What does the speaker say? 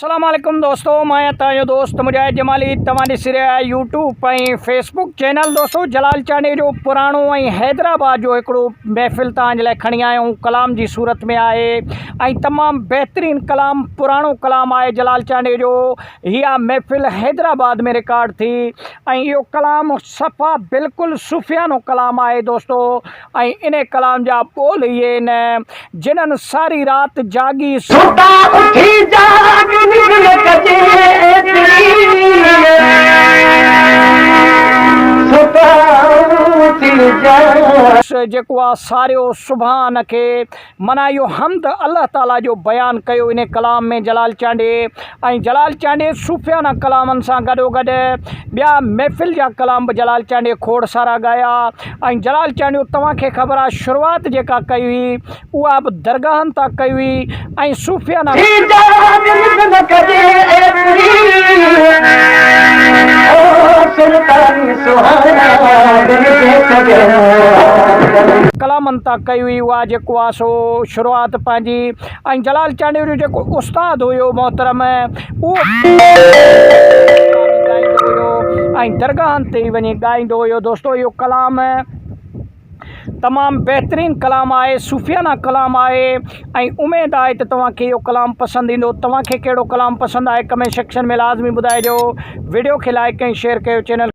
अस्सलाम वालेकुम दोस्तों, मैं तव्हांजो दोस्त मुजाहिद जमाली तव्हां ॾिसी रहिया यूट्यूब ऐं फेसबुक चैनल। दोस्तों जलाल चांडे जो पुराणो ऐं हैदराबाद जो हिकिड़ो महफ़िल तव्हांजे लाइ खणी आहियूं। कलाम जी सूरत में आहे ऐं तमामु बहितरीन कलाम, पुराणो कलाम आहे जलाल चांडे जो। इहा महफ़िल हैदराबाद में रिकॉर्ड थी ऐं इहो कलाम सफ़ा बिल्कुलु सुफ़ियानो कलाम आहे दोस्तों। ऐं इन कलाम जा ॿोल इहे आहिनि, जिन्हनि सारी राति जागी जेको आहे सारियो सुभान खे माना इहो हमद अल्लाह ताला जो बयानु कयो इन कलाम में जलाल चांडे। ऐं जलाल चांडे सूफ़ियाना कलामनि सां गॾोगॾु ॿिया महफ़िल जा कलाम बि जलाल चांडे खोड़ सारा ॻाया। ऐं जलाल चांडे तव्हांखे ख़बर आहे शुरूआति जेका कई हुई उहा बि दरगाहनि तां कई हुई ऐं सूफ़ियाना कलामनि तां कई हुई। उहा जेको आहे सो शुरूआति पंहिंजी। ऐं जलाल चांडे जो जेको उस्तादु हुयो मोहतरम, उहो ॻाईंदो हुयो ऐं दरगाहनि ते वञी ॻाईंदो हुयो। दोस्तों इहो कलाम तमामु बहितरीन कलाम आहे, सूफ़ियाना कलाम आहे ऐं उमेदु आहे त तव्हांखे इहो कलाम पसंदि ईंदो। तव्हांखे कहिड़ो कलाम पसंदि आहे कमेंट सेक्शन में लाज़मी ॿुधाइजो। वीडियो खे लाइक ऐं शेयर कयो, चैनल